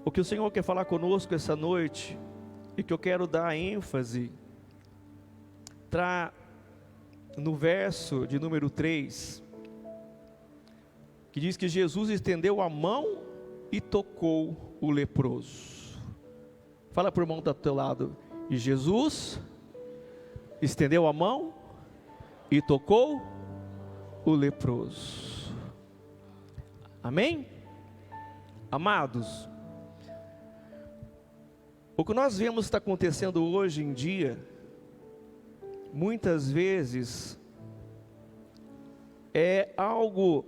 O que o Senhor quer falar conosco essa noite, e que eu quero dar ênfase, está no verso de número 3, que diz que Jesus estendeu a mão e tocou o leproso. Fala para o irmão do teu lado: e Jesus estendeu a mão e tocou o leproso. Amém? Amados, o que nós vemos está acontecendo hoje em dia, muitas vezes, é algo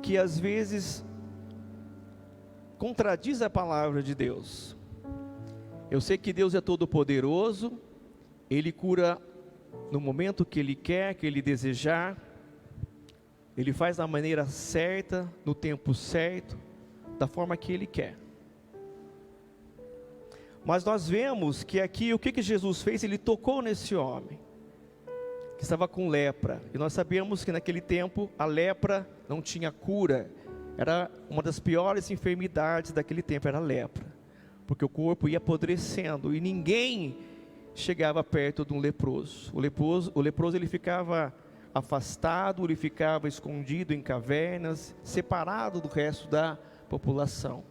que às vezes contradiz a palavra de Deus. Eu sei que Deus é todo poderoso, Ele cura no momento que Ele quer, que Ele desejar, Ele faz da maneira certa, no tempo certo, da forma que Ele quer. Mas nós vemos que aqui, o que Jesus fez? Ele tocou nesse homem, que estava com lepra, e nós sabemos que naquele tempo, a lepra não tinha cura, era uma das piores enfermidades daquele tempo, era a lepra, porque o corpo ia apodrecendo, e ninguém chegava perto de um leproso. O leproso ele ficava afastado, ele ficava escondido em cavernas, separado do resto da população,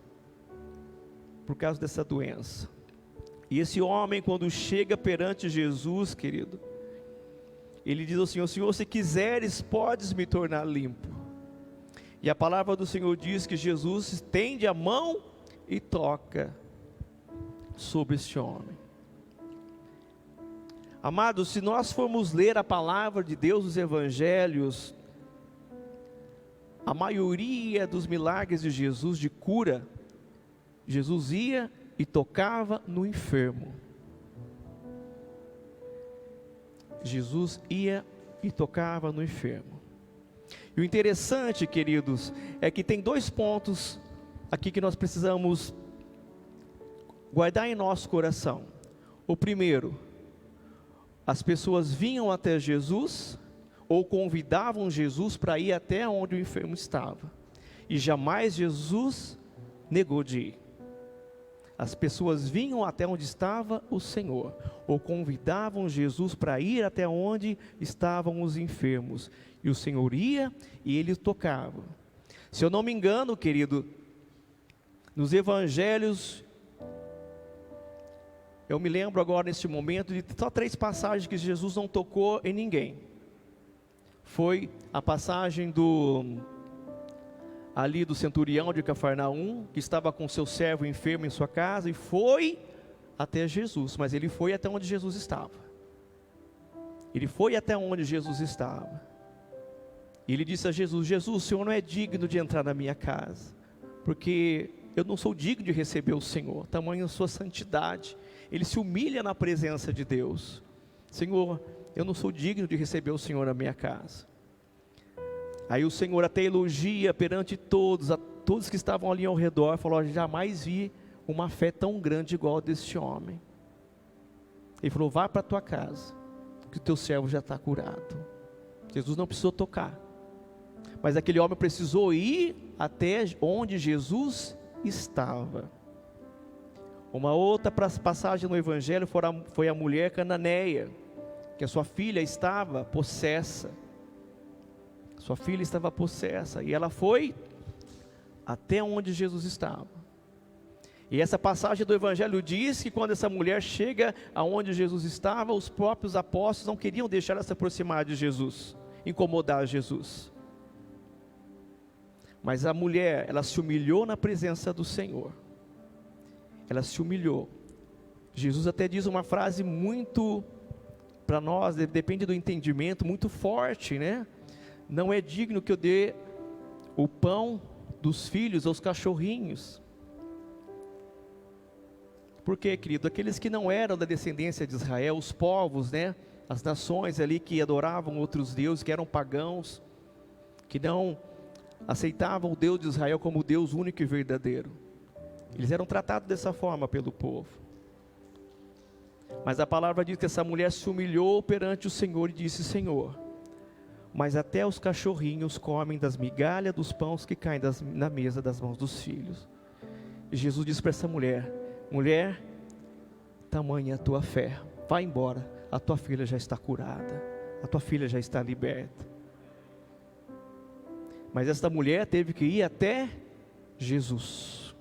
por causa dessa doença. E esse homem, quando chega perante Jesus, querido, ele diz ao Senhor: Senhor, se quiseres, podes me tornar limpo. E a palavra do Senhor diz que Jesus estende a mão e toca sobre este homem. Amados, se nós formos ler a palavra de Deus, os evangelhos, a maioria dos milagres de Jesus de cura, Jesus ia e tocava no enfermo. Jesus ia e tocava no enfermo. E o interessante, queridos, é que tem dois pontos aqui que nós precisamos guardar em nosso coração. O primeiro, as pessoas vinham até Jesus, ou convidavam Jesus para ir até onde o enfermo estava, e jamais Jesus negou de ir. As pessoas vinham até onde estava o Senhor, ou convidavam Jesus para ir até onde estavam os enfermos, e o Senhor ia e ele tocava. Se eu não me engano, querido, nos evangelhos, eu me lembro agora neste momento de só 3 passagens que Jesus não tocou em ninguém. Foi a passagem do centurião de Cafarnaum, que estava com seu servo enfermo em sua casa, e foi até Jesus, mas ele foi até onde Jesus estava. Ele foi até onde Jesus estava. E ele disse a Jesus: Jesus, o Senhor não é digno de entrar na minha casa, porque eu não sou digno de receber o Senhor, tamanho a sua santidade. Ele se humilha na presença de Deus. Senhor, eu não sou digno de receber o Senhor na minha casa. Aí o Senhor até elogia perante todos, a todos que estavam ali ao redor, falou: jamais vi uma fé tão grande igual a deste homem. Ele falou: vá para a tua casa, que o teu servo já está curado. Jesus não precisou tocar, mas aquele homem precisou ir até onde Jesus estava. Uma outra passagem no evangelho foi a mulher cananeia, que a sua filha estava possessa. Sua filha estava possessa, e ela foi até onde Jesus estava. E essa passagem do evangelho diz que quando essa mulher chega aonde Jesus estava, os próprios apóstolos não queriam deixar ela se aproximar de Jesus, incomodar Jesus. Mas a mulher, ela se humilhou na presença do Senhor. Ela se humilhou. Jesus até diz uma frase muito, para nós, depende do entendimento, muito forte, né? Não é digno que eu dê o pão dos filhos aos cachorrinhos. Por quê, querido? Aqueles que não eram da descendência de Israel, os povos, né? As nações ali que adoravam outros deuses, que eram pagãos, que não aceitavam o Deus de Israel como o Deus único e verdadeiro. Eles eram tratados dessa forma pelo povo. Mas a palavra diz que essa mulher se humilhou perante o Senhor e disse: Senhor, mas até os cachorrinhos comem das migalhas dos pães que caem na mesa das mãos dos filhos. E Jesus disse para essa mulher: mulher, tamanha a tua fé, vai embora, a tua filha já está curada, a tua filha já está liberta. Mas esta mulher teve que ir até Jesus.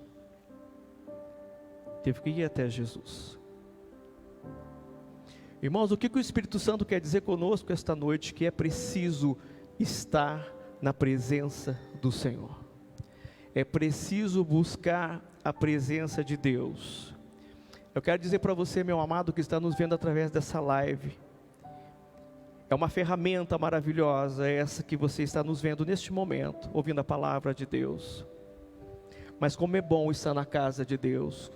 Teve que ir até Jesus. Irmãos, o que o Espírito Santo quer dizer conosco esta noite? Que é preciso estar na presença do Senhor. É preciso buscar a presença de Deus. Eu quero dizer para você, meu amado, que está nos vendo através dessa live, é uma ferramenta maravilhosa essa que você está nos vendo neste momento, ouvindo a palavra de Deus. Mas como é bom estar na casa de Deus,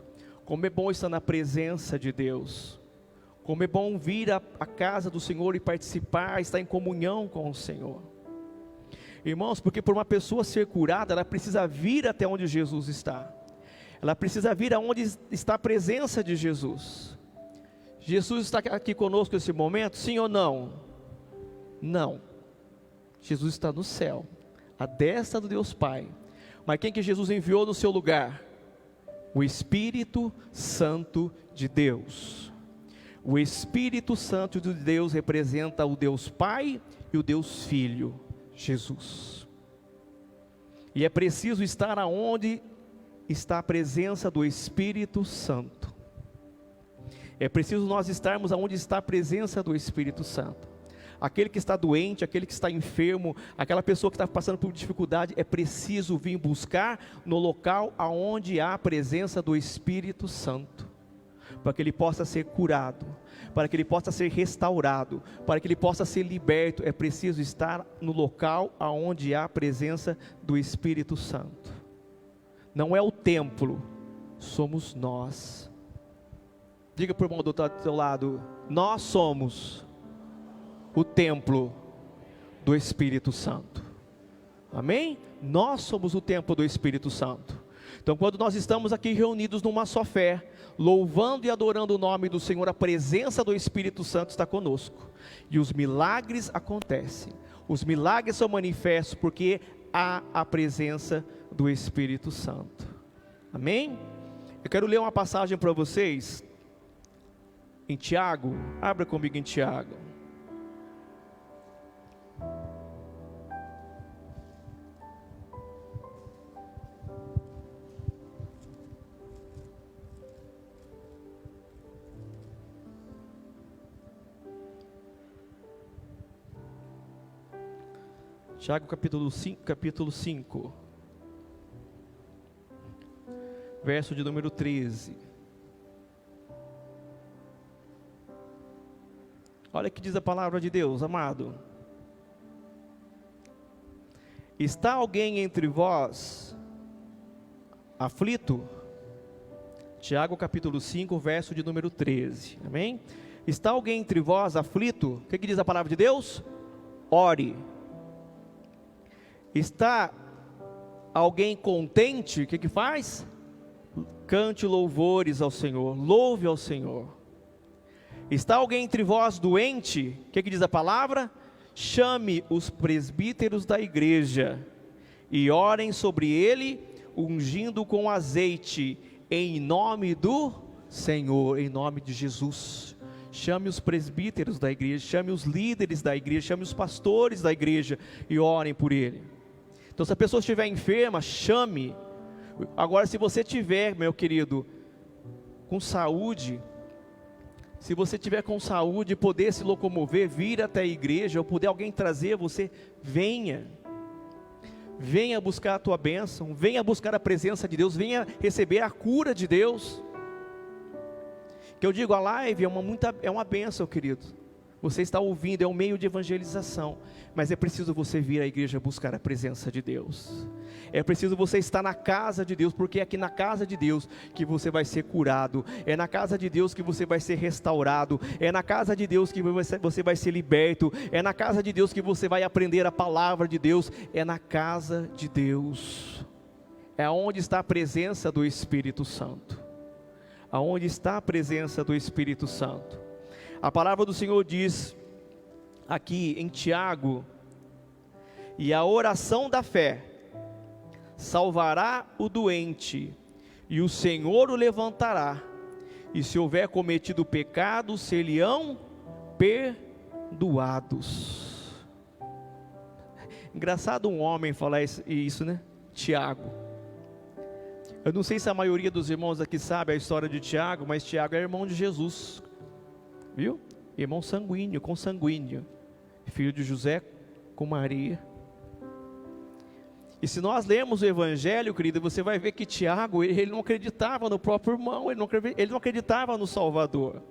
como é bom estar na presença de Deus, como é bom vir à casa do Senhor e participar, estar em comunhão com o Senhor. Irmãos, porque por uma pessoa ser curada, ela precisa vir até onde Jesus está. Ela precisa vir aonde está a presença de Jesus. Jesus está aqui conosco nesse momento, sim ou não? Não. Jesus está no céu, à destra do Deus Pai. Mas quem que Jesus enviou no seu lugar? O Espírito Santo de Deus. O Espírito Santo de Deus representa o Deus Pai e o Deus Filho, Jesus. E é preciso estar aonde está a presença do Espírito Santo. É preciso nós estarmos aonde está a presença do Espírito Santo. Aquele que está doente, aquele que está enfermo, aquela pessoa que está passando por dificuldade, é preciso vir buscar no local aonde há a presença do Espírito Santo, para que ele possa ser curado, para que ele possa ser restaurado, para que ele possa ser liberto. É preciso estar no local aonde há a presença do Espírito Santo. Não é o templo, somos nós. Diga para o irmão do teu lado: nós somos o templo do Espírito Santo. Amém? Nós somos o templo do Espírito Santo. Então, quando nós estamos aqui reunidos numa só fé, louvando e adorando o nome do Senhor, a presença do Espírito Santo está conosco, e os milagres acontecem. Os milagres são manifestos porque há a presença do Espírito Santo. Amém? Eu quero ler uma passagem para vocês em Tiago. Abra comigo em Tiago. Tiago capítulo 5, verso de número 13. Olha o que diz a palavra de Deus, amado. Está alguém entre vós aflito? Tiago capítulo 5, verso de número 13, amém? Está alguém entre vós aflito? O que diz a palavra de Deus? Ore. Está alguém contente? O que faz? Cante louvores ao Senhor, louve ao Senhor. Está alguém entre vós doente? O que diz a palavra? Chame os presbíteros da igreja e orem sobre ele, ungindo com azeite, em nome do Senhor, em nome de Jesus. Chame os presbíteros da igreja, chame os líderes da igreja, chame os pastores da igreja e orem por ele. Então, se a pessoa estiver enferma, chame. Agora, se você tiver, meu querido, com saúde, se você tiver com saúde, poder se locomover, vir até a igreja, ou puder alguém trazer você, venha. Venha buscar a tua bênção, venha buscar a presença de Deus, venha receber a cura de Deus. Que eu digo, a live é uma bênção, querido. Você está ouvindo, é um meio de evangelização, mas é preciso você vir à igreja buscar a presença de Deus. É preciso você estar na casa de Deus, porque é aqui na casa de Deus que você vai ser curado, é na casa de Deus que você vai ser restaurado, é na casa de Deus que você vai ser liberto, é na casa de Deus que você vai aprender a palavra de Deus, é na casa de Deus, é onde está a presença do Espírito Santo, aonde está a presença do Espírito Santo. A palavra do Senhor diz aqui em Tiago: e a oração da fé salvará o doente, e o Senhor o levantará, e se houver cometido pecado, ser-lhe-ão perdoados. Engraçado um homem falar isso, né? Tiago. Eu não sei se a maioria dos irmãos aqui sabe a história de Tiago, mas Tiago é irmão de Jesus, viu? Irmão sanguíneo, consanguíneo, filho de José com Maria. E se nós lermos o Evangelho, querido, você vai ver que Tiago, ele não acreditava no próprio irmão, ele não acreditava no Salvador.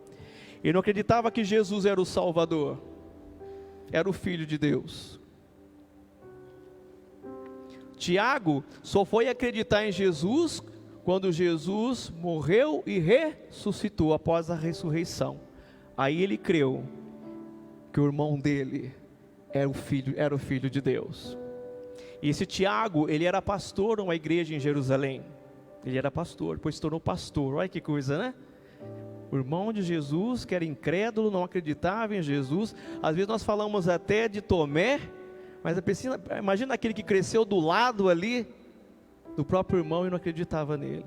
Ele não acreditava que Jesus era o Salvador, era o Filho de Deus. Tiago só foi acreditar em Jesus quando Jesus morreu e ressuscitou após a ressurreição. Aí ele creu que o irmão dele era o filho de Deus. E esse Tiago, ele era pastor numa igreja em Jerusalém. Ele era pastor, depois se tornou pastor. Olha que coisa, né? O irmão de Jesus, que era incrédulo, não acreditava em Jesus. Às vezes nós falamos até de Tomé, mas imagina aquele que cresceu do lado ali do próprio irmão e não acreditava nele.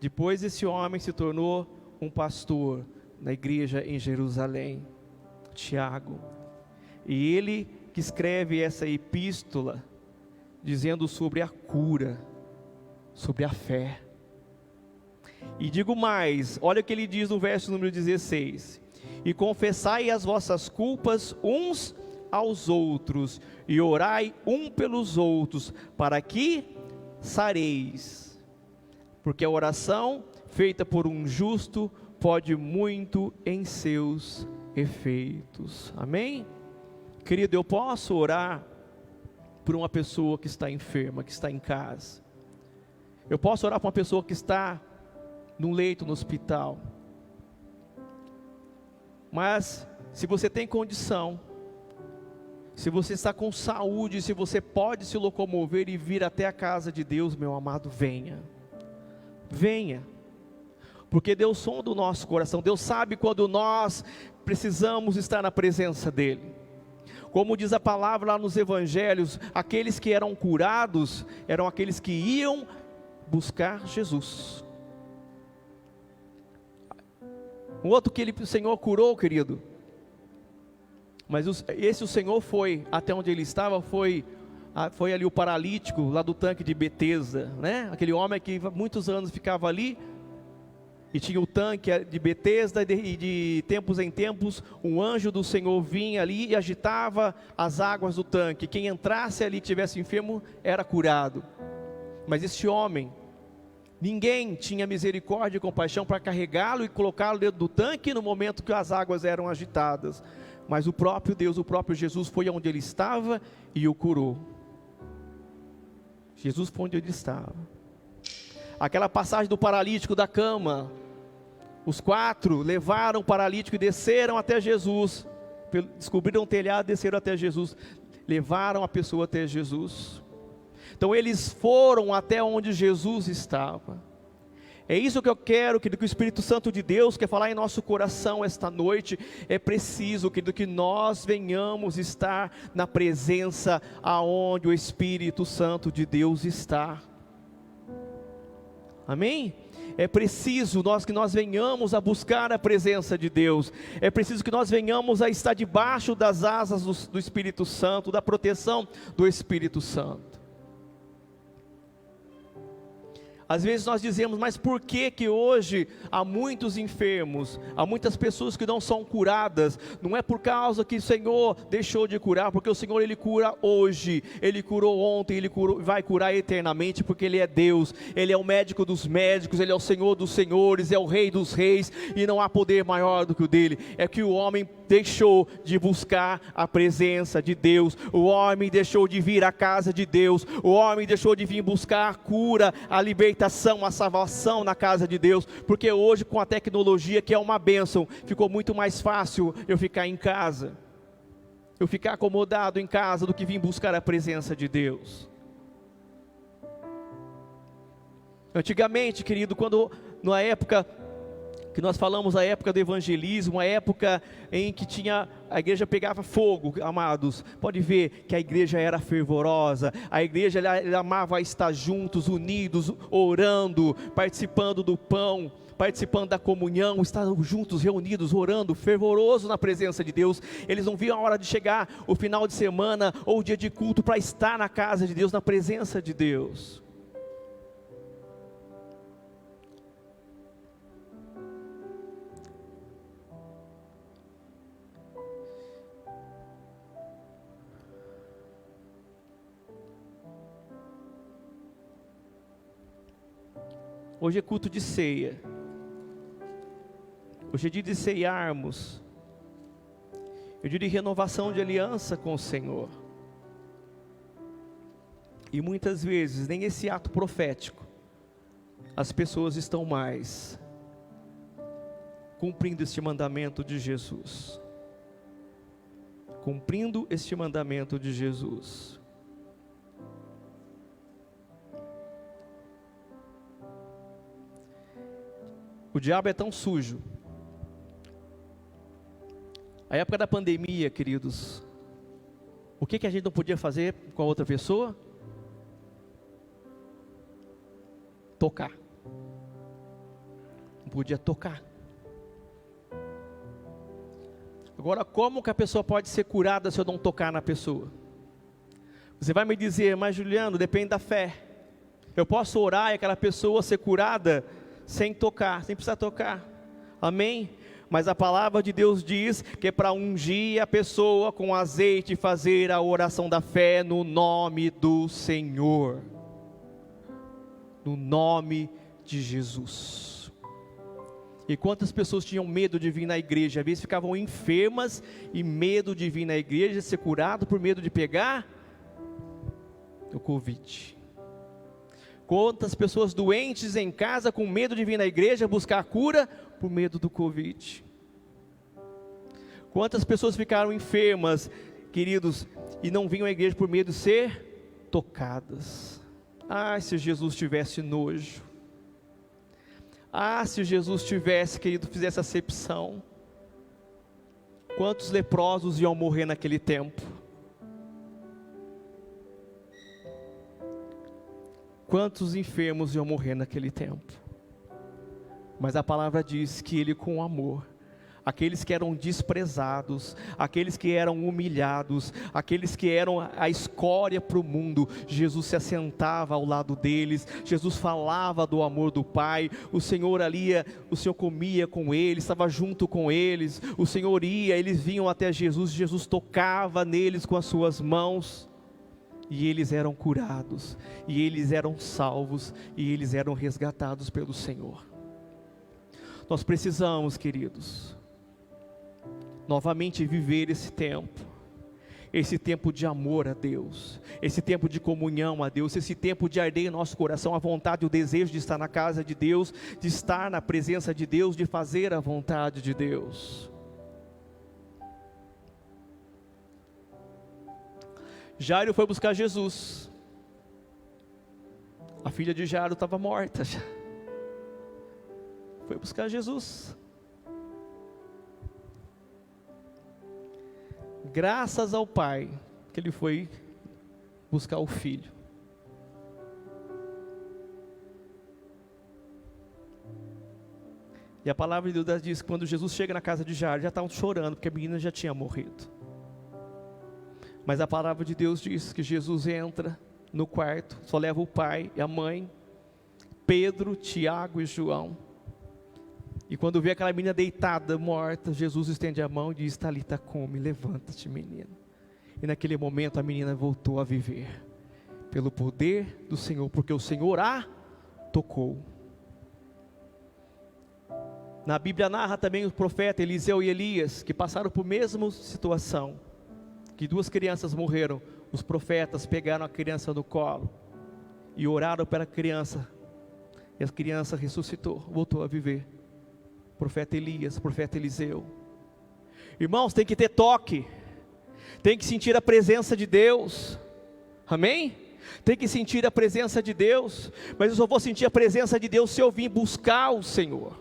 Depois esse homem se tornou um pastor na igreja em Jerusalém, Tiago. E ele que escreve essa epístola dizendo sobre a cura, sobre a fé. E digo mais, olha o que ele diz no verso número 16: e confessai as vossas culpas uns aos outros, e orai um pelos outros, para que sareis, porque a oração feita por um justo pode muito em seus efeitos. Amém? Querido, eu posso orar por uma pessoa que está enferma, que está em casa. Eu posso orar por uma pessoa que está num leito no hospital. Mas se você tem condição, se você está com saúde, se você pode se locomover e vir até a casa de Deus, meu amado, venha. Venha. Porque Deus sonda o nosso coração. Deus sabe quando nós precisamos estar na presença dEle. Como diz a palavra lá nos evangelhos, aqueles que eram curados, eram aqueles que iam buscar Jesus. Um outro que o Senhor curou, querido, mas esse o Senhor foi, até onde ele estava, foi ali o paralítico, lá do tanque de Betesda, né? Aquele homem que muitos anos ficava ali, e tinha o tanque de Betesda, e de tempos em tempos, um anjo do Senhor vinha ali e agitava as águas do tanque. Quem entrasse ali, que estivesse enfermo, era curado. Mas esse homem, ninguém tinha misericórdia e compaixão para carregá-lo e colocá-lo dentro do tanque no momento que as águas eram agitadas. Mas o próprio Deus, o próprio Jesus foi onde ele estava e o curou. Jesus foi onde ele estava. Aquela passagem do paralítico da cama, os 4 levaram o paralítico e desceram até Jesus, descobriram o telhado, desceram até Jesus, levaram a pessoa até Jesus. Então eles foram até onde Jesus estava. É isso que eu quero, querido, que o Espírito Santo de Deus quer falar em nosso coração esta noite. É preciso, querido, que nós venhamos estar na presença aonde o Espírito Santo de Deus está. Amém? É preciso que nós venhamos a buscar a presença de Deus. É preciso que nós venhamos a estar debaixo das asas do Espírito Santo, da proteção do Espírito Santo. Às vezes nós dizemos, mas por que hoje há muitos enfermos, há muitas pessoas que não são curadas? Não é por causa que o Senhor deixou de curar, porque o Senhor Ele cura hoje, Ele curou ontem, Ele vai curar eternamente, porque Ele é Deus, Ele é o médico dos médicos, Ele é o Senhor dos senhores, é o Rei dos reis, e não há poder maior do que o dele. É que o homem deixou de buscar a presença de Deus, o homem deixou de vir à casa de Deus, o homem deixou de vir buscar a cura, a libertação, a salvação na casa de Deus, porque hoje com a tecnologia, que é uma bênção, ficou muito mais fácil eu ficar em casa, eu ficar acomodado em casa, do que vir buscar a presença de Deus. Antigamente, querido, na época que nós falamos a época do evangelismo, a época em que a igreja pegava fogo, amados. Pode ver que a igreja era fervorosa, a igreja ela amava estar juntos, unidos, orando, participando do pão, participando da comunhão, estavam juntos, reunidos, orando, fervoroso na presença de Deus. Eles não viam a hora de chegar o final de semana ou o dia de culto para estar na casa de Deus, na presença de Deus. Hoje é culto de ceia. Hoje é dia de ceiarmos. É dia de renovação de aliança com o Senhor. E muitas vezes, nem esse ato profético, as pessoas estão mais cumprindo este mandamento de Jesus. Cumprindo este mandamento de Jesus. O diabo é tão sujo. A época da pandemia, queridos, o que a gente não podia fazer com a outra pessoa? Tocar. Não podia tocar. Agora, como que a pessoa pode ser curada se eu não tocar na pessoa? Você vai me dizer, mas Juliano, depende da fé. Eu posso orar e aquela pessoa ser curada sem tocar, sem precisar tocar. Amém? Mas a palavra de Deus diz que é para ungir a pessoa com azeite e fazer a oração da fé no nome do Senhor. No nome de Jesus. E quantas pessoas tinham medo de vir na igreja? Às vezes ficavam enfermas e medo de vir na igreja, ser curado por medo de pegar o Covid. Quantas pessoas doentes em casa com medo de vir na igreja buscar a cura por medo do Covid. Quantas pessoas ficaram enfermas, queridos, e não vinham à igreja por medo de ser tocadas. Ah, se Jesus tivesse nojo. Ah, se Jesus tivesse, querido, fizesse acepção. Quantos leprosos iam morrer naquele tempo? Quantos enfermos iam morrer naquele tempo? Mas a palavra diz que Ele com amor, aqueles que eram desprezados, aqueles que eram humilhados, aqueles que eram a escória para o mundo, Jesus se assentava ao lado deles, Jesus falava do amor do Pai, o Senhor comia com eles, estava junto com eles, o Senhor ia, eles vinham até Jesus, Jesus tocava neles com as suas mãos, e eles eram curados, e eles eram salvos, e eles eram resgatados pelo Senhor. Nós precisamos, queridos, novamente viver esse tempo de amor a Deus, esse tempo de comunhão a Deus, esse tempo de arder em nosso coração a vontade e o desejo de estar na casa de Deus, de estar na presença de Deus, de fazer a vontade de Deus. Jairo foi buscar Jesus. A filha de Jairo estava morta já. Foi buscar Jesus. Graças ao Pai que ele foi buscar o filho. E a palavra de Deus diz que quando Jesus chega na casa de Jairo, já estavam chorando porque a menina já tinha morrido. Mas a palavra de Deus diz que Jesus entra no quarto, só leva o pai e a mãe, Pedro, Tiago e João. E quando vê aquela menina deitada, morta, Jesus estende a mão e diz: Talita cumi, levanta-te, menina. E naquele momento a menina voltou a viver, pelo poder do Senhor, porque o Senhor a tocou. Na Bíblia narra também o profeta Eliseu e Elias, que passaram por mesma situação, que duas crianças morreram. Os profetas pegaram a criança no colo e oraram para a criança, e a criança ressuscitou, voltou a viver. Profeta Elias, profeta Eliseu. Irmãos, tem que ter toque, tem que sentir a presença de Deus, amém? Tem que sentir a presença de Deus, mas eu só vou sentir a presença de Deus se eu vir buscar o Senhor,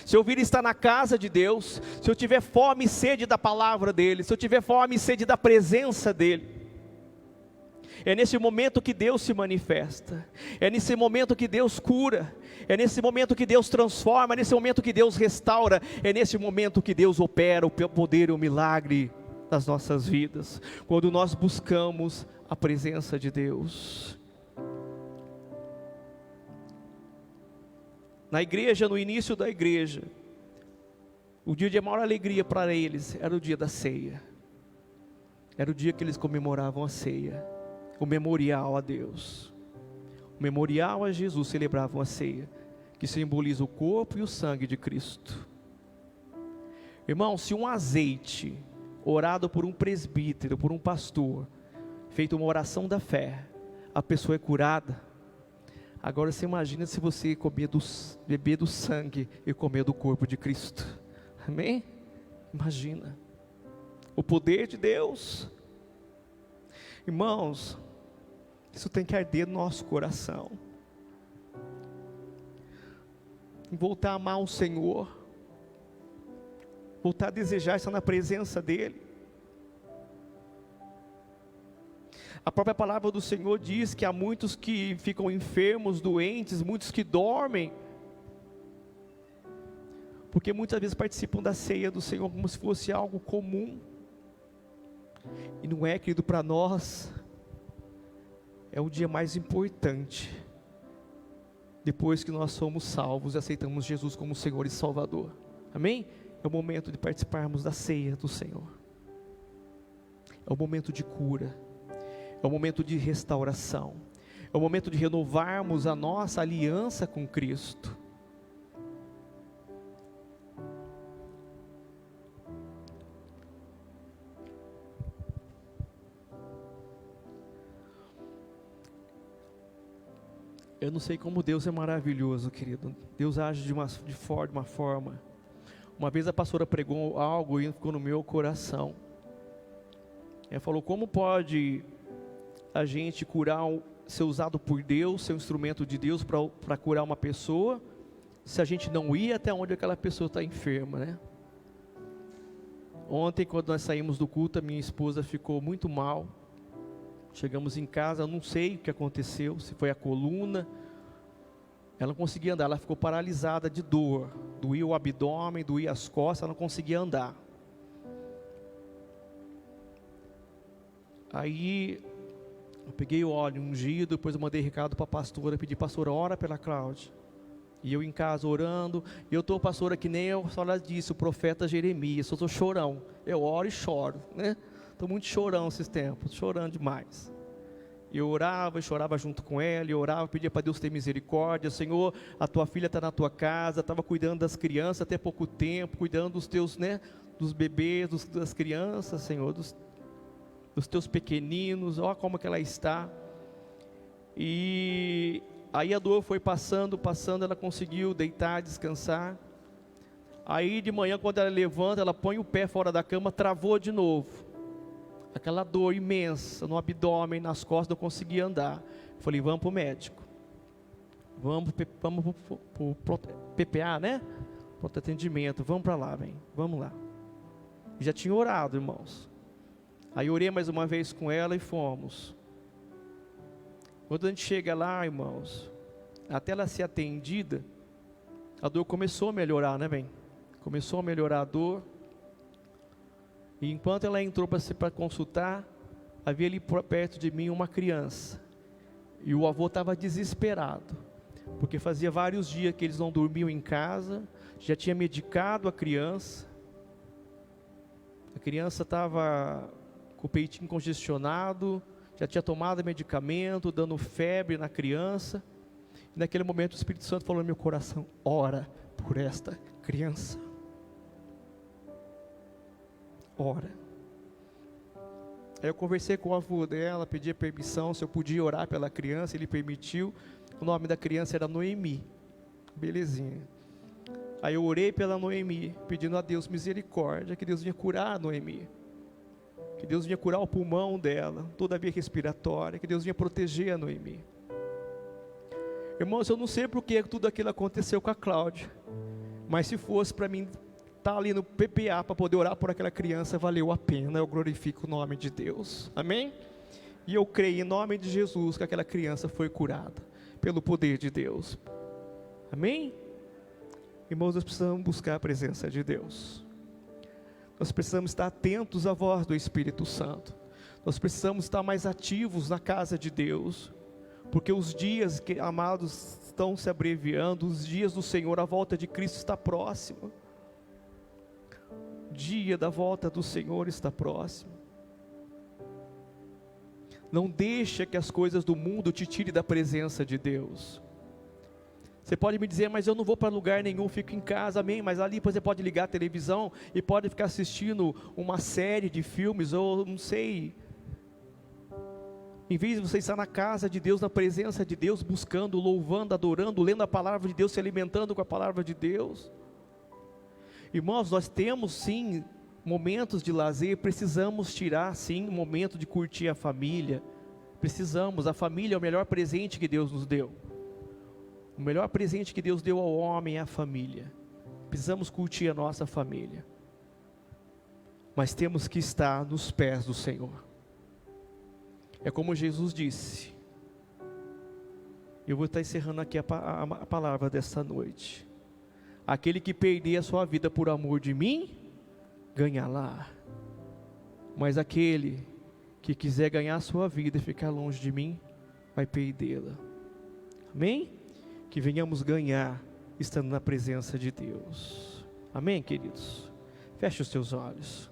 Se eu vir estar na casa de Deus, se eu tiver fome e sede da palavra dEle, se eu tiver fome e sede da presença dEle, é nesse momento que Deus se manifesta, é nesse momento que Deus cura, é nesse momento que Deus transforma, é nesse momento que Deus restaura, é nesse momento que Deus opera o poder e o milagre nas nossas vidas, quando nós buscamos a presença de Deus. Na igreja, no início da igreja, o dia de maior alegria para eles era o dia da ceia, era o dia que eles comemoravam a ceia, o memorial a Deus, o memorial a Jesus. Celebravam a ceia, que simboliza o corpo e o sangue de Cristo. Irmão, se um azeite orado por um presbítero, por um pastor, feito uma oração da fé, a pessoa é curada. Agora você imagina se você beber do sangue e comer do corpo de Cristo. Amém? Imagina o poder de Deus. Irmãos, isso tem que arder no nosso coração, em voltar a amar o Senhor, voltar a desejar estar na presença dEle. A própria palavra do Senhor diz que há muitos que ficam enfermos, doentes, muitos que dormem, porque muitas vezes participam da ceia do Senhor como se fosse algo comum, e não é, querido, para nós é o dia mais importante, depois que nós somos salvos e aceitamos Jesus como Senhor e Salvador. Amém? É o momento de participarmos da ceia do Senhor, é o momento de cura, é o momento de restauração, é o momento de renovarmos a nossa aliança com Cristo. Eu não sei como Deus é maravilhoso, querido. Deus age de uma forma. Uma vez a pastora pregou algo e ficou no meu coração. Ela falou: como pode a gente ser usado por Deus, ser um instrumento de Deus para curar uma pessoa, se a gente não ir até onde aquela pessoa está enferma, né? Ontem, quando nós saímos do culto, a minha esposa ficou muito mal. Chegamos em casa, eu não sei o que aconteceu, se foi a coluna. Ela não conseguia andar, ela ficou paralisada de dor, doía o abdômen, doía as costas, ela não conseguia andar. Aí eu peguei o óleo ungido, depois eu mandei recado para a pastora, pedi: pastora, ora pela Cláudia. E eu em casa orando, e eu estou, pastora, que nem a senhora disse, o profeta Jeremias, eu estou chorão, eu oro e choro, né? Estou muito chorão esses tempos, chorando demais. Eu orava e chorava junto com ela, eu orava, pedia para Deus ter misericórdia. Senhor, a tua filha está na tua casa, estava cuidando das crianças até pouco tempo, cuidando dos teus, né, dos bebês, das crianças, Senhor, dos teus pequeninos, olha como que ela está. E aí a dor foi passando, ela conseguiu deitar, descansar. Aí de manhã, quando ela levanta, ela põe o pé fora da cama, travou de novo. Aquela dor imensa no abdômen, nas costas, não conseguia andar. Eu falei: vamos para o médico, vamos para o PPA, né? Pronto atendimento, vamos para lá, vamos lá. Já tinha orado, irmãos. Aí orei mais uma vez com ela e fomos. Quando a gente chega lá, irmãos, até ela ser atendida, a dor começou a melhorar, né, Começou a melhorar a dor. E enquanto ela entrou para consultar, havia ali perto de mim uma criança. E o avô estava desesperado, porque fazia vários dias que eles não dormiam em casa, já tinha medicado a criança. A criança estava com o peitinho congestionado, já tinha tomado medicamento, dando febre na criança. E naquele momento o Espírito Santo falou no meu coração: ora por esta criança. Ora. Aí eu conversei com o avô dela, pedi permissão se eu podia orar pela criança, ele permitiu. O nome da criança era Noemi. Belezinha. Aí eu orei pela Noemi, pedindo a Deus misericórdia, que Deus vinha curar a Noemi, que Deus vinha curar o pulmão dela, toda a via respiratória, que Deus vinha proteger a Noemi. Irmãos, eu não sei porque tudo aquilo aconteceu com a Cláudia. Mas se fosse para mim estar ali no PPA para poder orar por aquela criança, valeu a pena. Eu glorifico o nome de Deus. Amém? E eu creio em nome de Jesus que aquela criança foi curada pelo poder de Deus. Amém? Irmãos, nós precisamos buscar a presença de Deus. Nós precisamos estar atentos à voz do Espírito Santo. Nós precisamos estar mais ativos na casa de Deus. Porque os dias, amados, estão se abreviando. Os dias do Senhor, a volta de Cristo está próxima. O dia da volta do Senhor está próximo. Não deixa que as coisas do mundo te tirem da presença de Deus. Você pode me dizer, mas eu não vou para lugar nenhum, fico em casa, amém? Mas ali você pode ligar a televisão e pode ficar assistindo uma série de filmes, ou não sei. Em vez de você estar na casa de Deus, na presença de Deus, buscando, louvando, adorando, lendo a palavra de Deus, se alimentando com a palavra de Deus. Irmãos, nós temos sim momentos de lazer, precisamos tirar sim um momento de curtir a família. Precisamos, a família é o melhor presente que Deus nos deu. O melhor presente que Deus deu ao homem é a família. Precisamos curtir a nossa família. Mas temos que estar nos pés do Senhor. É como Jesus disse. Eu vou estar encerrando aqui a palavra desta noite. Aquele que perder a sua vida por amor de mim, ganhá-la. Mas aquele que quiser ganhar a sua vida e ficar longe de mim, vai perdê-la. Amém? Que venhamos ganhar estando na presença de Deus. Amém, queridos? Feche os teus olhos.